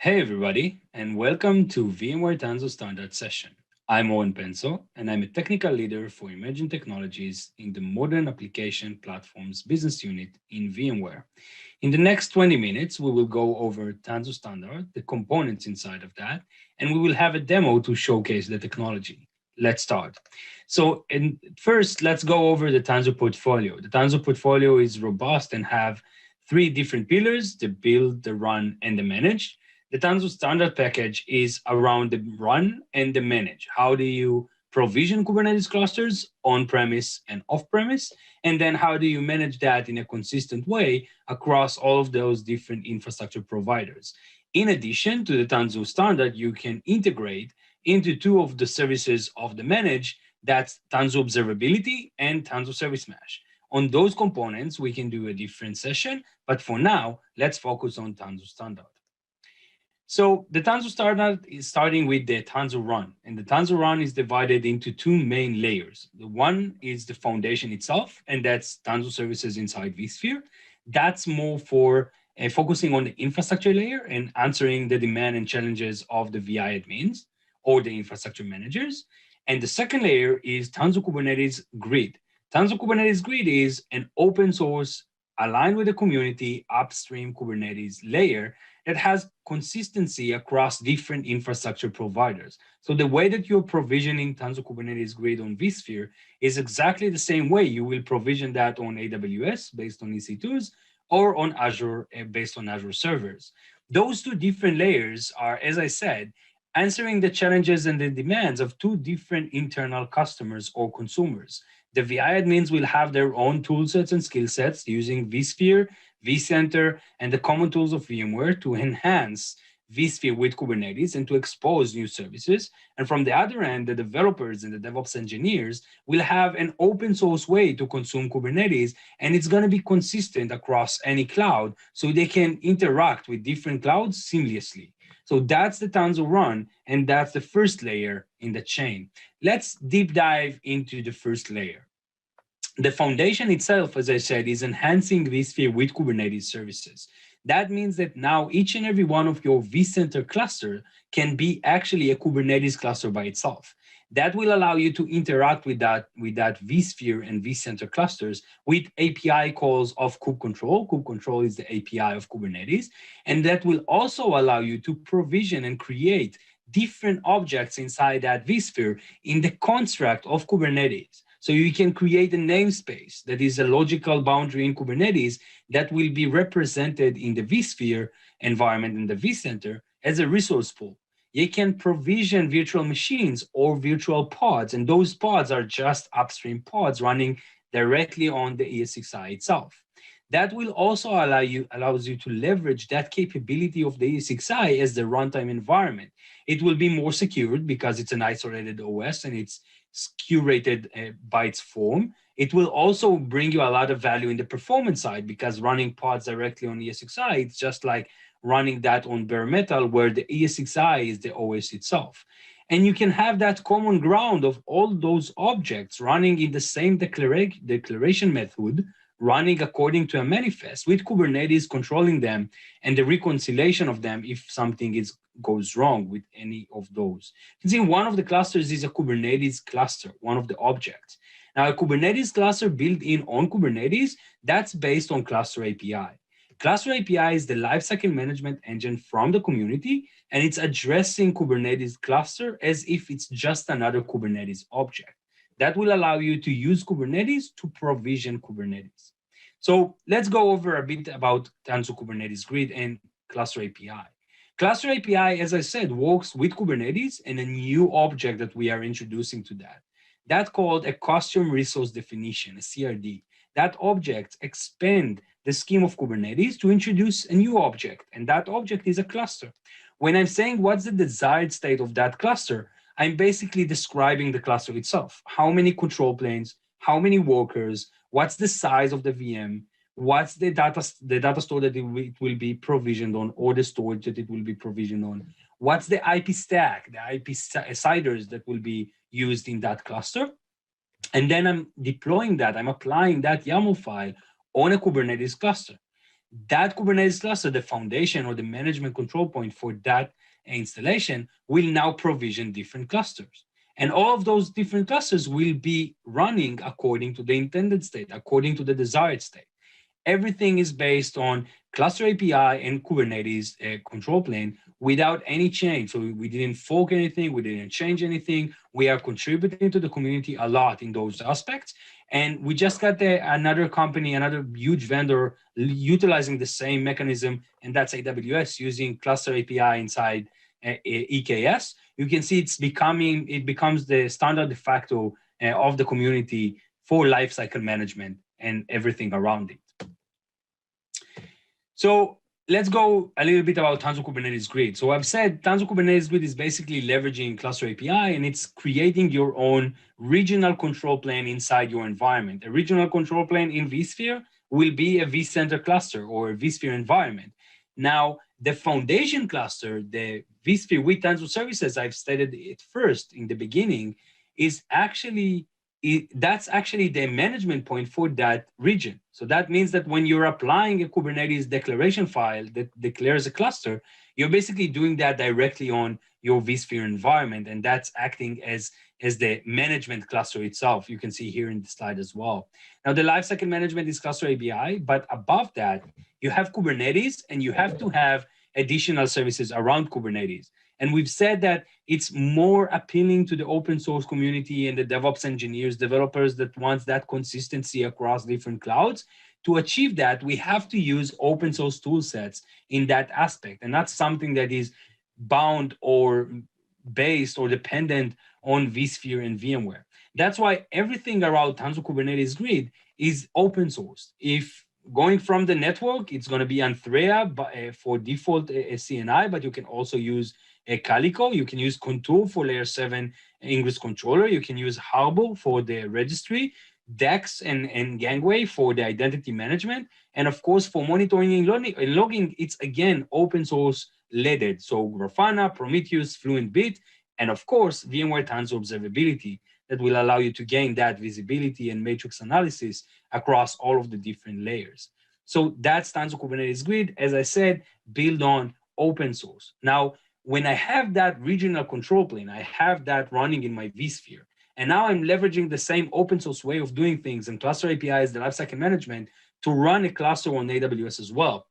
Hey everybody, and welcome to VMware TANZU Standard session. I'm Oren Penso, and I'm a technical leader for emerging technologies in the Modern Application Platforms business unit in VMware. In the next 20 minutes, we will go over TANZU Standard, the components inside of that, and we will have a demo to showcase the technology. Let's start. So first, let's go over the TANZU portfolio. The TANZU portfolio is robust and have three different pillars: the build, the run, and the manage. The TANZU standard package is around the run and the manage. How do you provision Kubernetes clusters on-premise and off-premise? And then how do you manage that in a consistent way across all of those different infrastructure providers? In addition to the TANZU standard, you can integrate into two of the services of the manage, that's TANZU observability and TANZU service mesh. On those components, we can do a different session, but for now, let's focus on TANZU standard. So the TANZU standard is starting with the TANZU run, and the TANZU run is divided into two main layers. The one is the foundation itself, and that's TANZU services inside vSphere. That's more for focusing on the infrastructure layer and answering the demand and challenges of the VI admins or the infrastructure managers. And the second layer is TANZU Kubernetes Grid. TANZU Kubernetes Grid is an open source, aligned with the community upstream Kubernetes layer that has consistency across different infrastructure providers. So the way that you're provisioning TANZU Kubernetes Grid on vSphere is exactly the same way you will provision that on AWS based on EC2s or on Azure based on Azure servers. Those two different layers are, as I said, answering the challenges and the demands of two different internal customers or consumers. The VI admins will have their own tool sets and skill sets using vSphere, vCenter, and the common tools of VMware to enhance vSphere with Kubernetes and to expose new services. And from the other end, the developers and the DevOps engineers will have an open source way to consume Kubernetes, and it's going to be consistent across any cloud so they can interact with different clouds seamlessly. So that's the TANZU run, and that's the first layer in the chain. Let's deep dive into the first layer. The foundation itself, as I said, is enhancing vSphere with Kubernetes services. That means that now each and every one of your vCenter cluster can be actually a Kubernetes cluster by itself. That will allow you to interact with that vSphere and vCenter clusters with API calls of kubectl. Kubectl is the API of Kubernetes. And that will also allow you to provision and create different objects inside that vSphere in the construct of Kubernetes. So you can create a namespace that is a logical boundary in Kubernetes that will be represented in the vSphere environment in the vCenter as a resource pool. You can provision virtual machines or virtual pods, and those pods are just upstream pods running directly on the ESXi itself. That will also allows you to leverage that capability of the ESXi as the runtime environment. It will be more secured because it's an isolated OS and it's curated by its form. It will also bring you a lot of value in the performance side because running pods directly on ESXi, it's just like running that on bare metal where the ESXi is the OS itself. And you can have that common ground of all those objects running in the same declaration method, running according to a manifest with Kubernetes controlling them and the reconciliation of them if something goes wrong with any of those. You can see one of the clusters is a Kubernetes cluster, one of the objects. Now, a Kubernetes cluster built in on Kubernetes, that's based on Cluster API. Cluster API is the lifecycle management engine from the community, and it's addressing Kubernetes cluster as if it's just another Kubernetes object. That will allow you to use Kubernetes to provision Kubernetes. So let's go over a bit about TANZU Kubernetes Grid and Cluster API. Cluster API, as I said, works with Kubernetes and a new object that we are introducing to that. That's called a custom resource definition, a CRD. That object expands the scheme of Kubernetes to introduce a new object, and that object is a cluster. When I'm saying what's the desired state of that cluster, I'm basically describing the cluster itself. How many control planes, how many workers, what's the size of the VM, what's the data store that it will be provisioned on, or the storage that it will be provisioned on, what's the IP stack, the IP CIDRs that will be used in that cluster. And then I'm deploying that, I'm applying that YAML file on a Kubernetes cluster. that Kubernetes cluster, the foundation or the management control point for that installation, will now provision different clusters. And all of those different clusters will be running according to the intended state, according to the desired state. Everything is based on cluster API and Kubernetes control plane without any change. So we didn't fork anything, we didn't change anything. We are contributing to the community a lot in those aspects. And we just got another company, another huge vendor utilizing the same mechanism, and that's AWS using cluster API inside EKS. You can see it becomes the standard de facto of the community for lifecycle management and everything around it. So let's go a little bit about Tanzu Kubernetes Grid. So I've said Tanzu Kubernetes Grid is basically leveraging cluster API, and it's creating your own regional control plane inside your environment. A regional control plane in vSphere will be a vCenter cluster or a vSphere environment. Now, the foundation cluster, the vSphere with Tanzu services, I've stated it first in the beginning, is actually that's actually the management point for that region. So that means that when you're applying a Kubernetes declaration file that declares a cluster, you're basically doing that directly on your vSphere environment, and that's acting as the management cluster itself. You can see here in the slide as well. Now, the lifecycle management is cluster API, but above that, you have Kubernetes, and you have to have additional services around Kubernetes. And we've said that it's more appealing to the open source community and the DevOps engineers, developers that want that consistency across different clouds. To achieve that, we have to use open source tool sets in that aspect. And that's something that is bound or based or dependent on vSphere and VMware. That's why everything around Tanzu Kubernetes Grid is open source. If going from the network, it's going to be Anthrea for default CNI, but you can also use Calico. You can use Contour for layer 7 Ingress controller. You can use Harbor for the registry, Dex and Gangway for the identity management. And of course, for monitoring and logging, it's again open source leaded. So Grafana, Prometheus, FluentBit, and of course, VMware Tanzu Observability that will allow you to gain that visibility and matrix analysis across all of the different layers. So that's Tanzu Kubernetes Grid, as I said, built on open source. Now, when I have that regional control plane, I have that running in my vSphere, and now I'm leveraging the same open source way of doing things and cluster APIs, the lifecycle management, to run a cluster on AWS as well.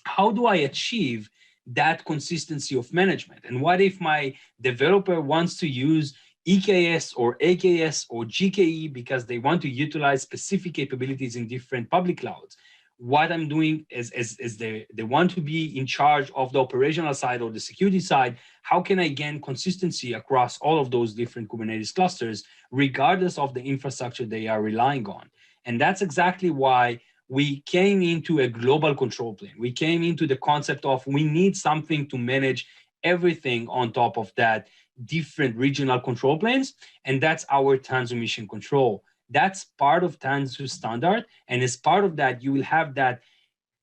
How do I achieve that consistency of management? And what if my developer wants to use EKS or AKS or GKE because they want to utilize specific capabilities in different public clouds? What I'm doing is they want to be in charge of the operational side or the security side. How can I gain consistency across all of those different Kubernetes clusters, regardless of the infrastructure they are relying on? And that's exactly why we came into a global control plane. We came into the concept of we need something to manage everything on top of that different regional control planes, and that's our Tanzu Mision Control. That's part of Tanzu Standard, and as part of that, you will have that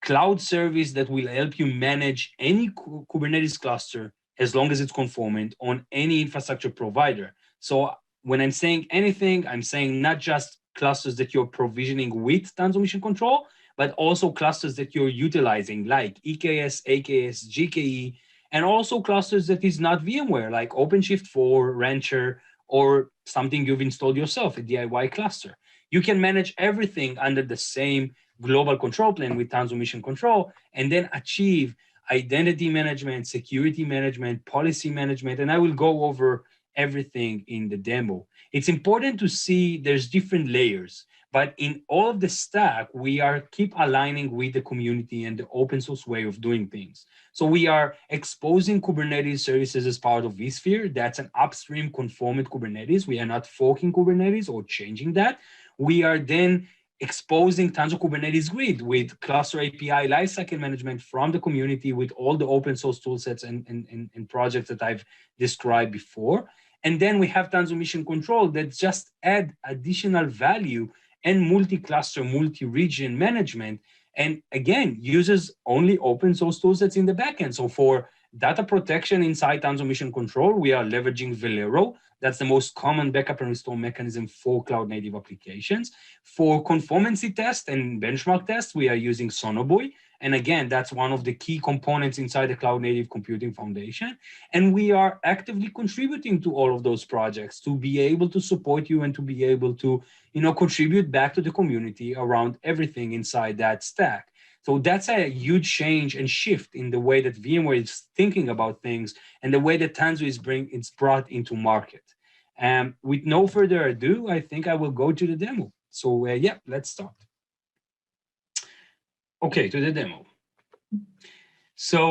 cloud service that will help you manage any Kubernetes cluster as long as it's conformant on any infrastructure provider. So when I'm saying anything, I'm saying not just clusters that you're provisioning with Tanzu Mision Control, but also clusters that you're utilizing like EKS, AKS, GKE, and also clusters that is not VMware like OpenShift 4, Rancher, or something you've installed yourself, a DIY cluster. You can manage everything under the same global control plane with Tanzu Mision Control, and then achieve identity management, security management, policy management, and I will go over everything in the demo. It's important to see there's different layers, but in all of the stack, we are keep aligning with the community and the open source way of doing things. So we are exposing Kubernetes services as part of vSphere. That's an upstream conformant Kubernetes. We are not forking Kubernetes or changing that. We are then exposing Tanzu Kubernetes Grid with cluster API lifecycle management from the community with all the open source toolsets and projects that I've described before. And then we have Tanzu Mision Control that just add additional value and multi-cluster, multi-region management. And again, uses only open source toolsets in the backend. So for data protection inside Tanzu Mision Control, we are leveraging Velero. That's the most common backup and restore mechanism for cloud native applications. For conformancy test and benchmark test, we are using Sonobuoy. And again, that's one of the key components inside the Cloud Native Computing Foundation. And we are actively contributing to all of those projects to be able to support you and to be able to, contribute back to the community around everything inside that stack. So that's a huge change and shift in the way that VMware is thinking about things and the way that Tanzu is brought into market. With no further ado, I think I will go to the demo. So yeah, let's start. Okay, to the demo. So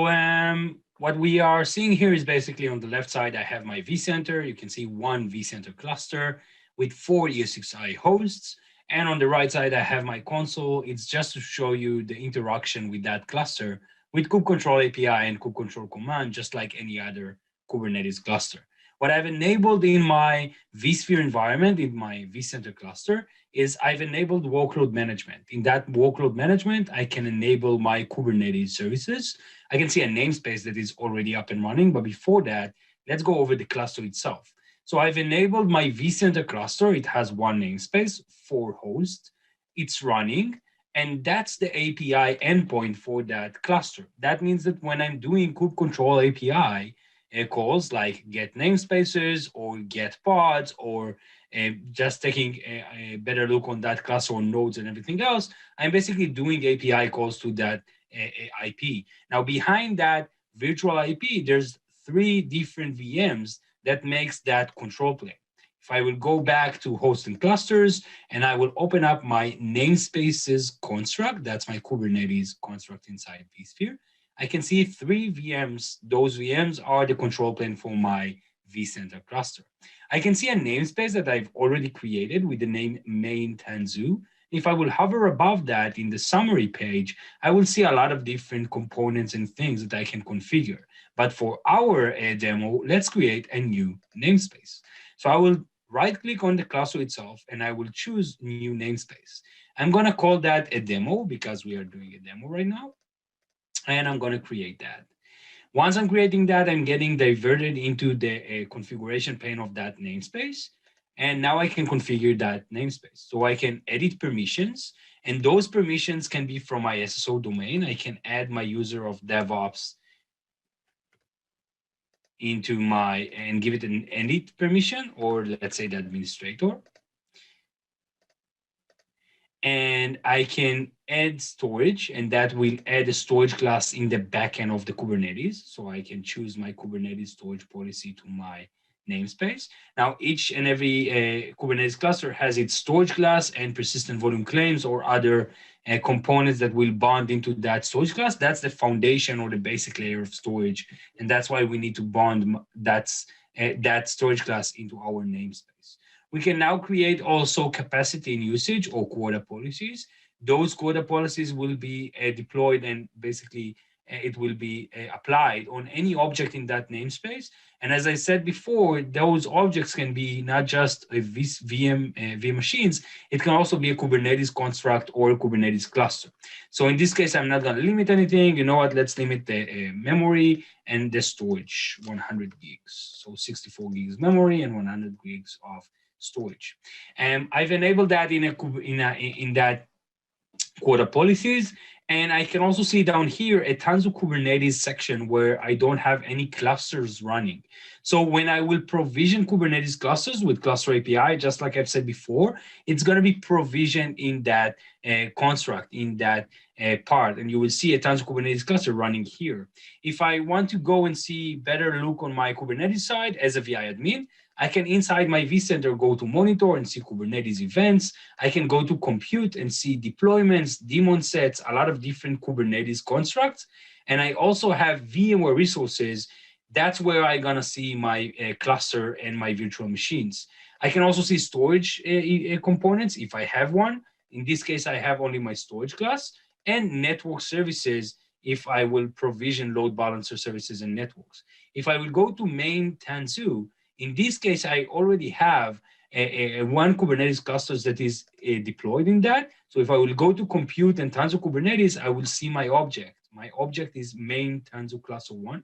what we are seeing here is basically on the left side, I have my vCenter. You can see one vCenter cluster with 4 ESXi hosts. And on the right side, I have my console. It's just to show you the interaction with that cluster with kubectl API and kubectl command, just like any other Kubernetes cluster. What I've enabled in my vSphere environment, in my vCenter cluster, is I've enabled workload management. In that workload management, I can enable my Kubernetes services. I can see a namespace that is already up and running. But before that, let's go over the cluster itself. So I've enabled my vCenter cluster. It has one namespace, 4 hosts. It's running. And that's the API endpoint for that cluster. That means that when I'm doing kubectl API calls like get namespaces or get pods or just taking a better look on that cluster or nodes and everything else, I'm basically doing API calls to that IP. Now, behind that virtual IP, there's 3 different VMs that makes that control plane. If I will go back to host and clusters and I will open up my namespaces construct, that's my Kubernetes construct inside vSphere, I can see 3 VMs. Those VMs are the control plane for my vCenter cluster. I can see a namespace that I've already created with the name main Tanzu. If I will hover above that in the summary page, I will see a lot of different components and things that I can configure. But for our demo, let's create a new namespace. So I will right-click on the cluster itself, and I will choose new namespace. I'm going to call that a demo because we are doing a demo right now. And I'm going to create that. Once I'm creating that, I'm getting diverted into the configuration pane of that namespace. And now I can configure that namespace. So I can edit permissions. And those permissions can be from my SSO domain. I can add my user of DevOps into my, and give it an edit permission, or let's say the administrator. And I can add storage, and that will add a storage class in the backend of the Kubernetes. So I can choose my Kubernetes storage policy to my namespace. Now, each and every Kubernetes cluster has its storage class and persistent volume claims or other components that will bond into that storage class. That's the foundation or the basic layer of storage. And that's why we need to bond that storage class into our namespace. We can now create also capacity and usage or quota policies. Those quota policies will be deployed and basically it will be applied on any object in that namespace. And as I said before, those objects can be not just VM machines, it can also be a Kubernetes construct or a Kubernetes cluster. So in this case, I'm not going to limit anything. You know what? Let's limit the memory and the storage, 100 gigs. So 64 gigs memory and 100 gigs of storage. And I've enabled that in that quota policies. And I can also see down here a Tanzu Kubernetes section where I don't have any clusters running. So when I will provision Kubernetes clusters with Cluster API, just like I've said before, it's going to be provisioned in that construct, in that part. And you will see a Tanzu Kubernetes cluster running here. If I want to go and see better look on my Kubernetes side as a VI admin, I can inside my vCenter go to monitor and see Kubernetes events. I can go to compute and see deployments, daemon sets, a lot of different Kubernetes constructs. And I also have VMware resources. That's where I'm gonna see my cluster and my virtual machines. I can also see storage components if I have one. In this case, I have only my storage class and network services if I will provision load balancer services and networks. If I will go to main Tanzu, in this case, I already have one Kubernetes clusters that is deployed in that. So if I will go to compute and Tanzu Kubernetes, I will see my object. My object is main Tanzu cluster 1.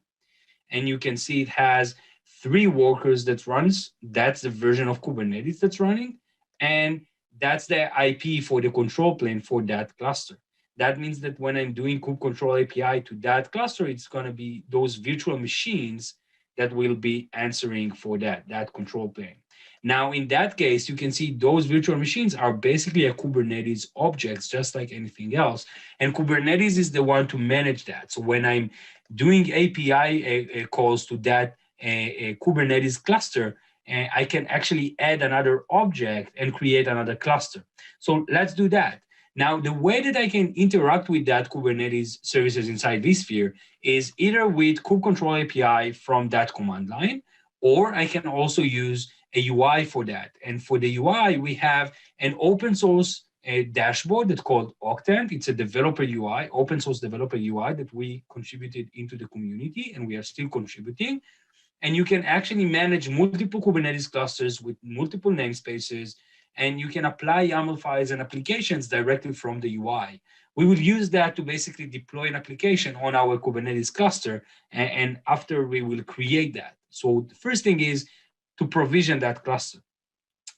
And you can see it has 3 workers that runs. That's the version of Kubernetes that's running. And that's the IP for the control plane for that cluster. That means that when I'm doing kube control API to that cluster, it's going to be those virtual machines that will be answering for that control plane. Now, in that case, you can see those virtual machines are basically a Kubernetes objects, just like anything else. And Kubernetes is the one to manage that. So when I'm doing API calls to that Kubernetes cluster, I can actually add another object and create another cluster. So let's do that. Now, the way that I can interact with that Kubernetes services inside vSphere is either with kube control API from that command line, or I can also use a UI for that. And for the UI, we have an open source dashboard that's called Octant. It's a developer UI, open source developer UI that we contributed into the community, and we are still contributing. And you can actually manage multiple Kubernetes clusters with multiple namespaces, and you can apply YAML files and applications directly from the UI. We will use that to basically deploy an application on our Kubernetes cluster, and after we will create that. So the first thing is to provision that cluster.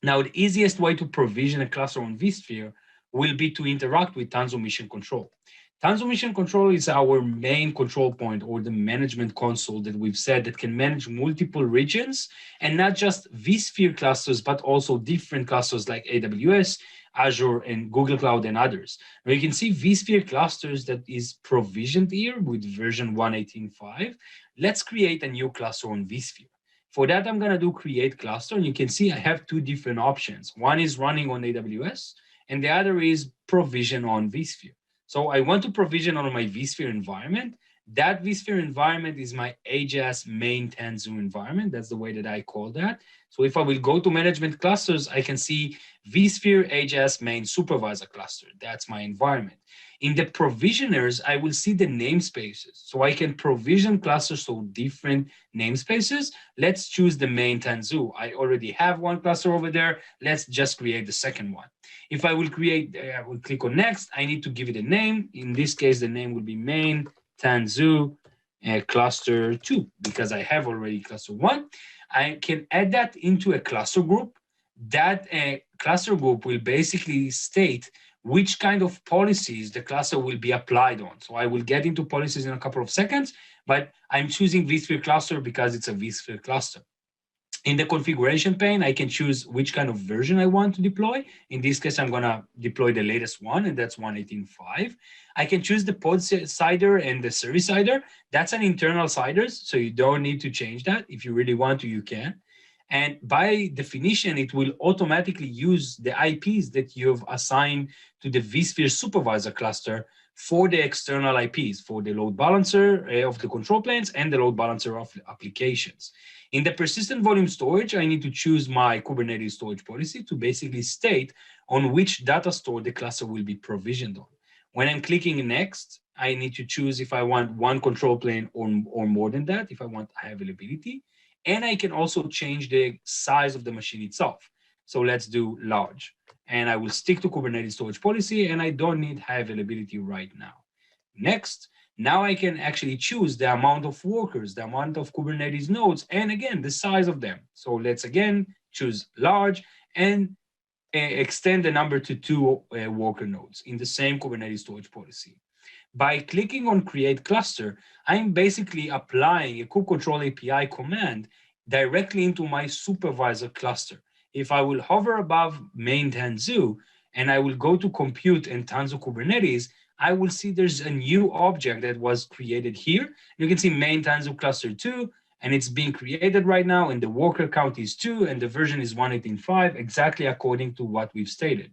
Now, the easiest way to provision a cluster on vSphere will be to interact with Tanzu Mision Control. Tanzu Mision Control is our main control point, or the management console that we've said that can manage multiple regions, and not just vSphere clusters, but also different clusters like AWS, Azure, and Google Cloud, and others. Now you can see vSphere clusters that is provisioned here with version 1.18.5. Let's create a new cluster on vSphere. For that, I'm going to do create cluster, and you can see I have two different options. One is running on AWS, and the other is provision on vSphere. So I want to provision on my vSphere environment. That vSphere environment is my AJAS main Tanzu environment. That's the way that I call that. So if I will go to management clusters, I can see vSphere AJAS main supervisor cluster. That's my environment. In the provisioners, I will see the namespaces. So I can provision clusters to different namespaces. Let's choose the main Tanzu. I already have one cluster over there. Let's just create the second one. If I will create, I will click on next. I need to give it a name. In this case, the name will be main Tanzu cluster 2, because I have already cluster 1. I can add that into a cluster group. That cluster group will basically state which kind of policies the cluster will be applied on. So I will get into policies in a couple of seconds, but I'm choosing vSphere cluster because it's a vSphere cluster. In the configuration pane, I can choose which kind of version I want to deploy. In this case, I'm going to deploy the latest one, and that's 1.18.5. I can choose the pod CIDR and the service CIDR. That's an internal CIDRs, so you don't need to change that. If you really want to, you can. And by definition, it will automatically use the IPs that you've assigned to the vSphere supervisor cluster for the external IPs, for the load balancer of the control planes and the load balancer of applications. In the persistent volume storage, I need to choose my Kubernetes storage policy to basically state on which data store the cluster will be provisioned on. When I'm clicking next, I need to choose if I want one control plane or more than that, if I want high availability. And I can also change the size of the machine itself. So let's do large. And I will stick to Kubernetes storage policy, and I don't need high availability right now. Next, now I can actually choose the amount of workers, the amount of Kubernetes nodes, and again, the size of them. So let's again choose large and extend the number to 2 worker nodes in the same Kubernetes storage policy. By clicking on create cluster, I'm basically applying a kube control API command directly into my supervisor cluster. If I will hover above main Tanzu and I will go to compute and Tanzu Kubernetes, I will see there's a new object that was created here. You can see main Tanzu cluster 2, and it's being created right now, and the worker count is 2, and the version is 1.18.5, exactly according to what we've stated.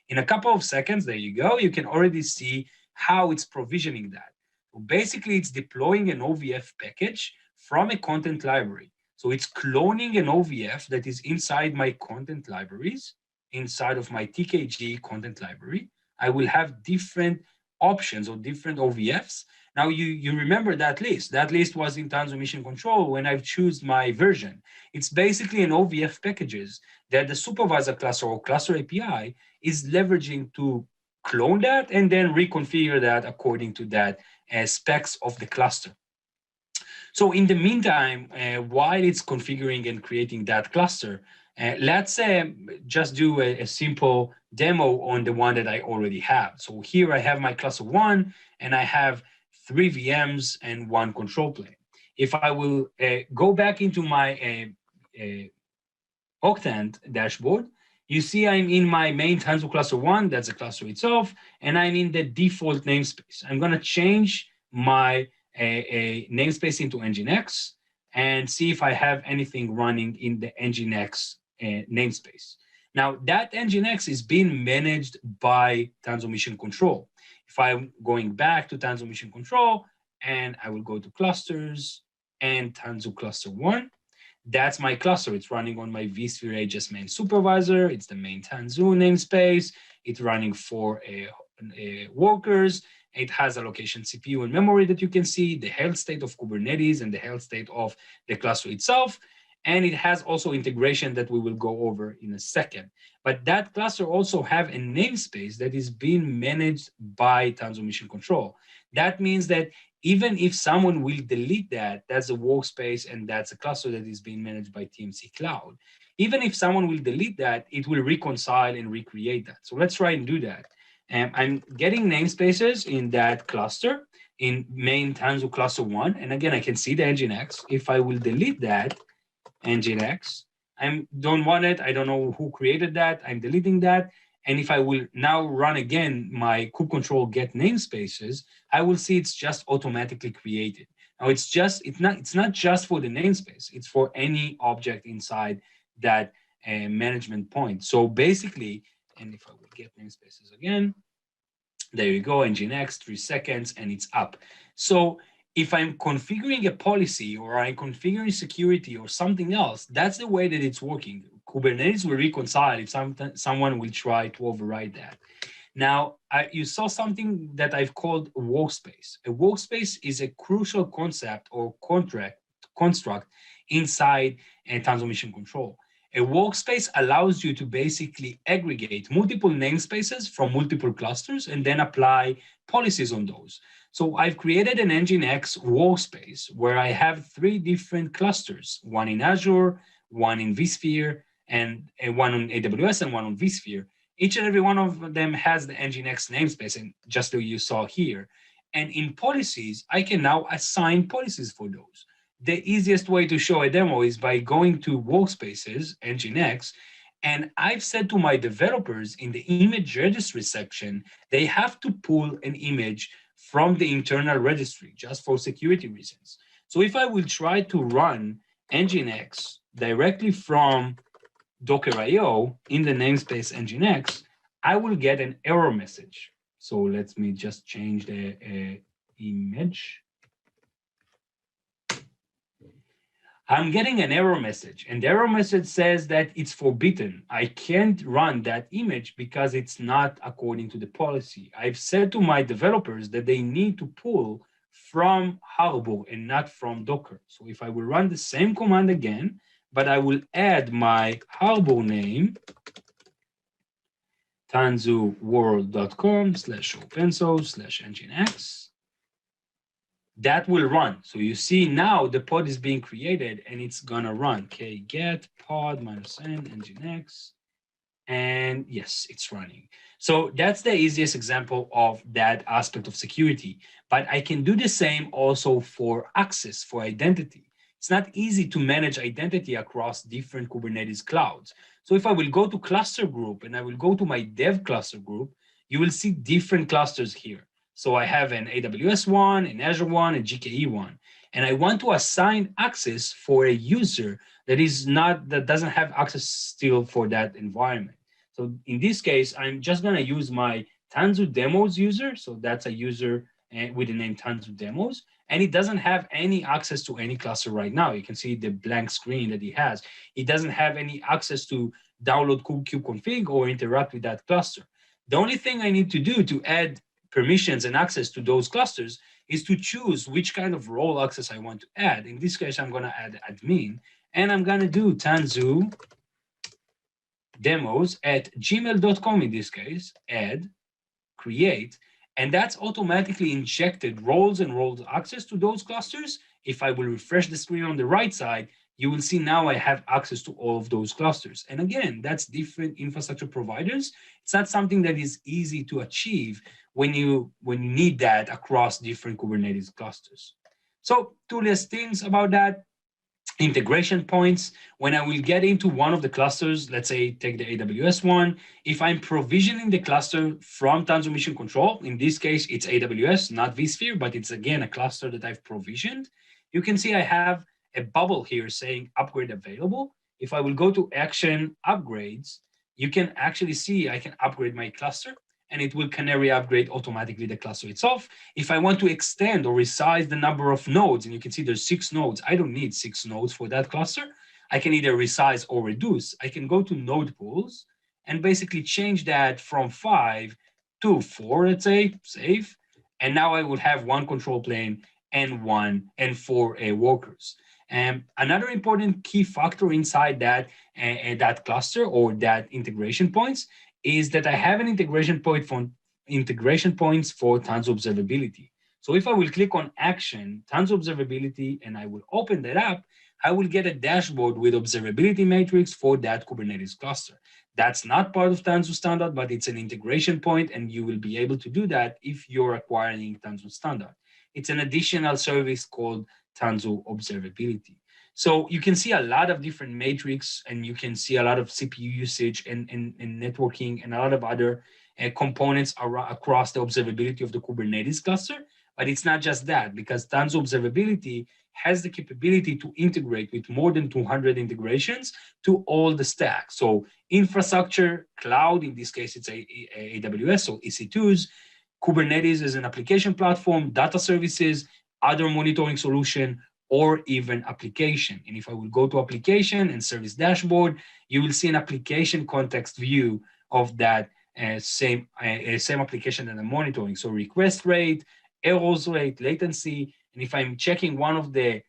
In a couple of seconds, there you go, you can already see how it's provisioning that. So basically, it's deploying an OVF package from a content library. So it's cloning an OVF that is inside my content libraries, inside of my TKG content library. I will have different options or different OVFs. Now you remember that list. That list was in Tanzu Mision Control when I've chosen my version. It's basically an OVF packages that the supervisor cluster or cluster API is leveraging to clone that and then reconfigure that according to that specs of the cluster. So in the meantime, while it's configuring and creating that cluster, Let's just do a simple demo on the one that I already have. So here I have my cluster 1, and I have 3 VMs and 1 control plane. If I will go back into my Octant dashboard, you see I'm in my main Tanzu cluster 1, that's the cluster itself, and I'm in the default namespace. I'm going to change my namespace into Nginx and see if I have anything running in the Nginx namespace. Now, that Nginx is being managed by Tanzu Mision Control. If I'm going back to Tanzu Mision Control, and I will go to clusters and Tanzu cluster 1, that's my cluster. It's running on my vSphere AGS main supervisor. It's the main Tanzu namespace. It's running for workers. It has allocation CPU and memory that you can see, the health state of Kubernetes and the health state of the cluster itself. And it has also integration that we will go over in a second. But that cluster also have a namespace that is being managed by Tanzu Mision Control. That means that even if someone will delete that, that's a workspace and that's a cluster that is being managed by TMC Cloud. Even if someone will delete that, it will reconcile and recreate that. So let's try and do that. I'm getting namespaces in that cluster in main Tanzu cluster 1. And again, I can see the Nginx. If I will delete that Nginx, I don't want it. I don't know who created that. I'm deleting that. And if I will now run again my kube control get namespaces, I will see it's just automatically created. Now it's not just for the namespace, it's for any object inside that management point. So basically, and if I will get namespaces again, there you go, Nginx, 3 seconds, and it's up. So if I'm configuring a policy or I'm configuring security or something else, that's the way that it's working. Kubernetes will reconcile if someone will try to override that. Now, you saw something that I've called a workspace. A workspace is a crucial concept or construct inside Tanzu Mision Control. A workspace allows you to basically aggregate multiple namespaces from multiple clusters and then apply policies on those. So I've created an Nginx workspace where I have 3 different clusters, one in Azure, one in vSphere, and one on AWS and one on vSphere. Each and every one of them has the Nginx namespace, and just like you saw here. And in policies, I can now assign policies for those. The easiest way to show a demo is by going to workspaces, Nginx, and I've said to my developers in the image registry section, they have to pull an image from the internal registry just for security reasons. So if I will try to run Nginx directly from Docker.io in the namespace Nginx, I will get an error message. So let me just change the image. I'm getting an error message, and the error message says that it's forbidden. I can't run that image because it's not according to the policy. I've said to my developers that they need to pull from Harbor and not from Docker. So if I will run the same command again, but I will add my Harbor name, tanzuworld.com/Penso/Nginx, that will run. So you see now the pod is being created and it's gonna run. Okay, get pod -n Nginx, and yes, it's running. So that's the easiest example of that aspect of security. But I can do the same also for access, for identity. It's not easy to manage identity across different Kubernetes clouds. So if I will go to cluster group and I will go to my dev cluster group, you will see different clusters here. So I have an AWS one, an Azure one, a GKE one, and I want to assign access for a user that doesn't have access still for that environment. So in this case, I'm just going to use my Tanzu demos user. So that's a user with the name Tanzu demos, and it doesn't have any access to any cluster right now. You can see the blank screen that he has. It doesn't have any access to download kubeconfig or interact with that cluster. The only thing I need to do to add permissions and access to those clusters is to choose which kind of role access I want to add. In this case, I'm going to add admin, and I'm going to do Tanzu demos at gmail.com in this case, add, create, and that's automatically injected roles and roles access to those clusters. If I will refresh the screen on the right side, you will see now I have access to all of those clusters. And again, that's different infrastructure providers. It's not something that is easy to achieve when you need that across different Kubernetes clusters. So two less things about that. Integration points. When I will get into one of the clusters, let's say take the AWS one, if I'm provisioning the cluster from Tanzu Mision Control, in this case, it's AWS, not vSphere, but it's again a cluster that I've provisioned. You can see I have a bubble here saying upgrade available. If I will go to action upgrades, you can actually see I can upgrade my cluster, and it will canary upgrade automatically the cluster itself. If I want to extend or resize the number of nodes, and you can see there's 6 nodes, I don't need 6 nodes for that cluster. I can either resize or reduce. I can go to node pools and basically change that from 5 to 4, let's say, save. And now I will have 1 control plane and 4 workers. Another important key factor inside that cluster or that integration points is that I have an integration points for Tanzu observability. So if I will click on action, Tanzu observability, and I will open that up, I will get a dashboard with observability matrix for that Kubernetes cluster. That's not part of Tanzu Standard, but it's an integration point, and you will be able to do that if you're acquiring Tanzu Standard. It's an additional service called Tanzu observability. So you can see a lot of different matrix, and you can see a lot of CPU usage and networking and a lot of other components across the observability of the Kubernetes cluster. But it's not just that, because Tanzu observability has the capability to integrate with more than 200 integrations to all the stack. So infrastructure, cloud, in this case, it's AWS, so EC2s, Kubernetes as an application platform, data services, other monitoring solution, or even application. And if I will go to application and service dashboard, you will see an application context view of that same application that I'm monitoring. So request rate, errors rate, latency. And if I'm checking one of the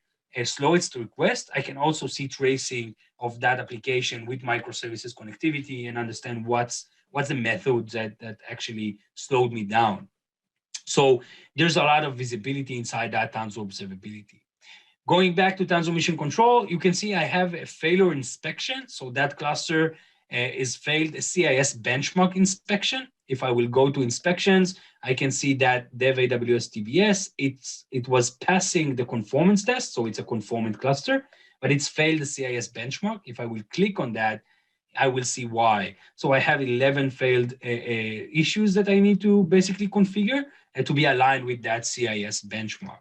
slowest requests, I can also see tracing of that application with microservices connectivity and understand what's the method that actually slowed me down. So there's a lot of visibility inside that Tanzu observability. Going back to Tanzu Mision Control, you can see I have a failure inspection. So that cluster is failed a CIS benchmark inspection. If I will go to inspections, I can see that dev AWS TBS, it was passing the conformance test. So it's a conformant cluster, but it's failed the CIS benchmark. If I will click on that, I will see why. So I have 11 failed issues that I need to basically configure to be aligned with that CIS benchmark.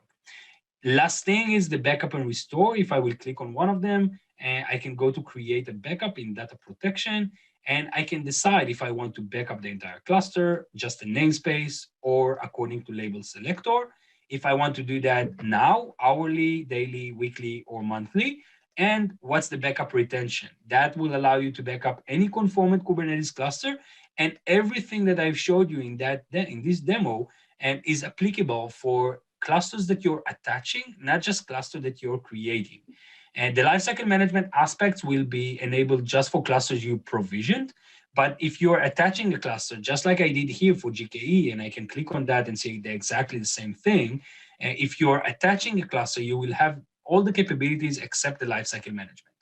Last thing is the backup and restore. If I will click on one of them, I can go to create a backup in data protection, and I can decide if I want to backup the entire cluster, just a namespace, or according to label selector. If I want to do that now, hourly, daily, weekly, or monthly, and what's the backup retention. That will allow you to backup any conformant Kubernetes cluster, and everything that I've showed you in this demo is applicable for clusters that you're attaching, not just cluster that you're creating. And the lifecycle management aspects will be enabled just for clusters you provisioned. But if you're attaching a cluster, just like I did here for GKE, and I can click on that and see exactly the same thing, if you're attaching a cluster, you will have all the capabilities except the lifecycle management.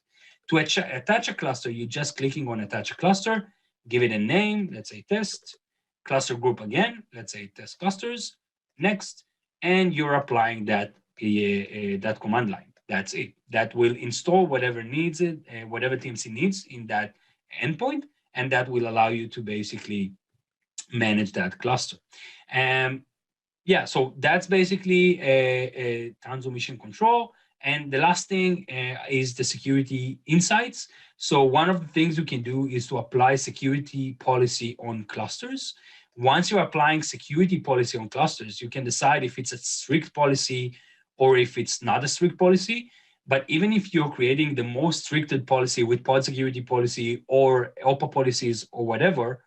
To attach a cluster, you're just clicking on attach a cluster, give it a name, let's say test, cluster group again, let's say test clusters, next, and you're applying that command line. That's it. That will install whatever needs it, whatever TMC needs in that endpoint, and that will allow you to basically manage that cluster. Yeah, so that's basically Tanzu Mision Control. And the last thing is the security insights. So one of the things you can do is to apply security policy on clusters. Once you're applying security policy on clusters, you can decide if it's a strict policy or if it's not a strict policy. But even if you're creating the most stricted policy with pod security policy or OPA policies or whatever,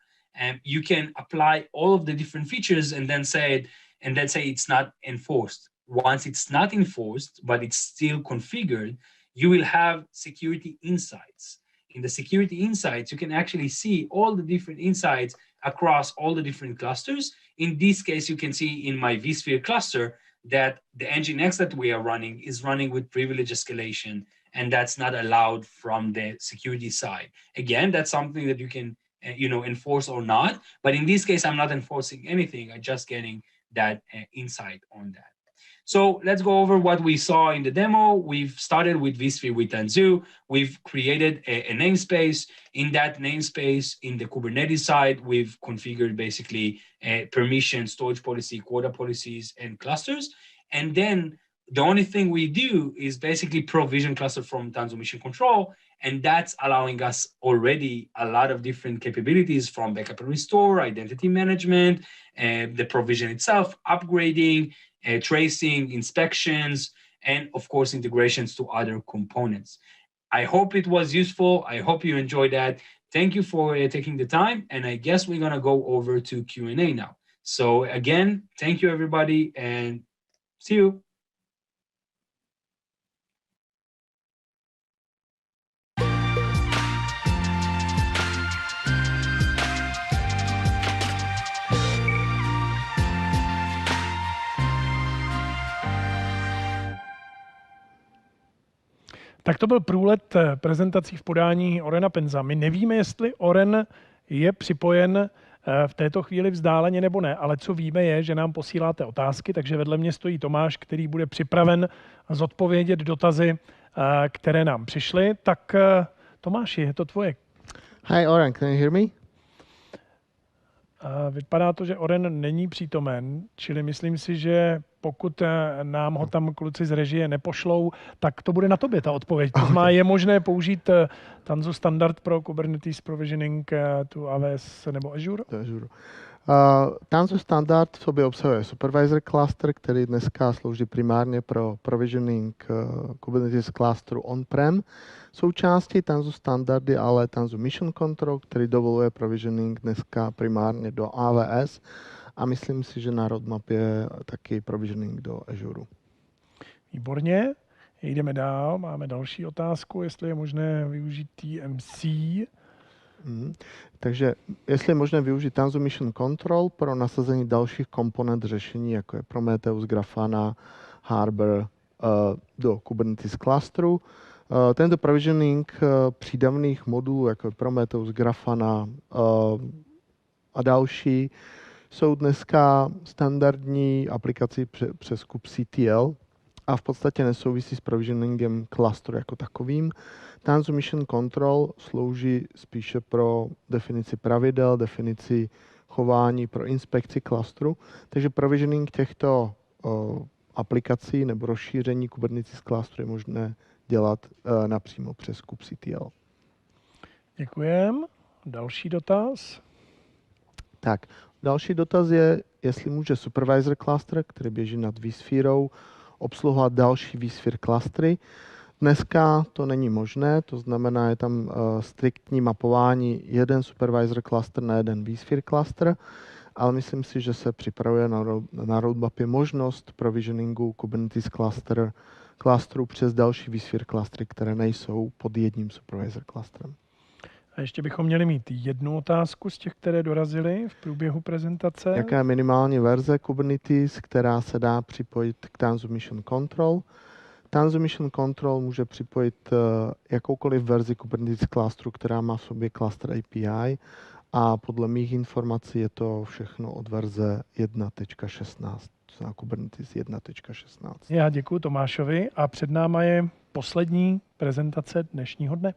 you can apply all of the different features and then say it's not enforced. Once it's not enforced, but it's still configured, you will have security insights. In the security insights, you can actually see all the different insights across all the different clusters. In this case, you can see in my vSphere cluster that the Nginx that we are running is running with privilege escalation, and that's not allowed from the security side. Again, that's something that you can enforce or not. But in this case, I'm not enforcing anything. I'm just getting that insight on that. So let's go over what we saw in the demo. We've started with vSphere with Tanzu. We've created a namespace. In that namespace, in the Kubernetes side, we've configured basically permission, storage policy, quota policies, and clusters. And then the only thing we do is basically provision cluster from Tanzu Mision Control. And that's allowing us already a lot of different capabilities from backup and restore, identity management, the provision itself, upgrading, tracing, inspections, and of course, integrations to other components. I hope it was useful. I hope you enjoyed that. Thank you for taking the time. And I guess we're gonna go over to Q&A now. So again, thank you everybody and see you. Tak to byl průlet prezentací v podání Orena Penza. My nevíme, jestli Oren je připojen v této chvíli vzdáleně nebo ne, ale co víme je, že nám posíláte otázky, takže vedle mě stojí Tomáš, který bude připraven zodpovědět dotazy, které nám přišly. Tak Tomáši, je to tvoje. Hi Oren, can you hear me? Vypadá to, že Oren není přítomen, čili myslím si, že pokud nám ho tam kluci z režie nepošlou, tak to bude na tobě ta odpověď. To znamená, je možné použít TANZU Standard pro Kubernetes Provisioning tu AWS nebo Azure? TANZU Standard v sobě obsahuje supervisor cluster, který dneska slouží primárně pro provisioning Kubernetes clusteru on-prem. Součástí TANZU Standard je ale Tanzu Mision Control, který dovoluje provisioning dneska primárně do AWS a myslím si, že na roadmap je taky provisioning do Azure. Výborně, jdeme dál. Máme další otázku, jestli je možné využít TMC. Takže jestli je možné využít Tanzu Mision Control pro nasazení dalších komponent řešení, jako je Prometheus, Grafana, Harbor do Kubernetes clusteru. Tento provisioning přídavných modulů, jako je Prometheus, Grafana a další, jsou dneska standardní aplikací přes kubectl a v podstatě nesouvisí s provisioningem clusteru jako takovým. Tanzu Mision Control slouží spíše pro definici pravidel, definici chování, pro inspekci clusteru, takže provisioning těchto aplikací nebo rozšíření Kubernetes clusteru je možné dělat napřímo přes kubectl. Děkujem. Další dotaz. Tak, další dotaz je, jestli může supervisor cluster, který běží nad vSpherou, obsluhovat další vSphere clustery. Dneska to není možné, to znamená, je tam striktní mapování jeden supervisor cluster na jeden vSphere cluster, ale myslím si, že se připravuje na roadmapě možnost provisioningu Kubernetes clusteru přes další vSphere clustery, které nejsou pod jedním supervisor clusterem. A ještě bychom měli mít jednu otázku z těch, které dorazily v průběhu prezentace. Jaká je minimální verze Kubernetes, která se dá připojit k Tanzu Mision Control? Tanzu Mision Control může připojit jakoukoliv verzi Kubernetes clusteru, která má v sobě cluster API a podle mých informací je to všechno od verze 1.16, to znamená Kubernetes 1.16. Já děkuji Tomášovi a před náma je poslední prezentace dnešního dne.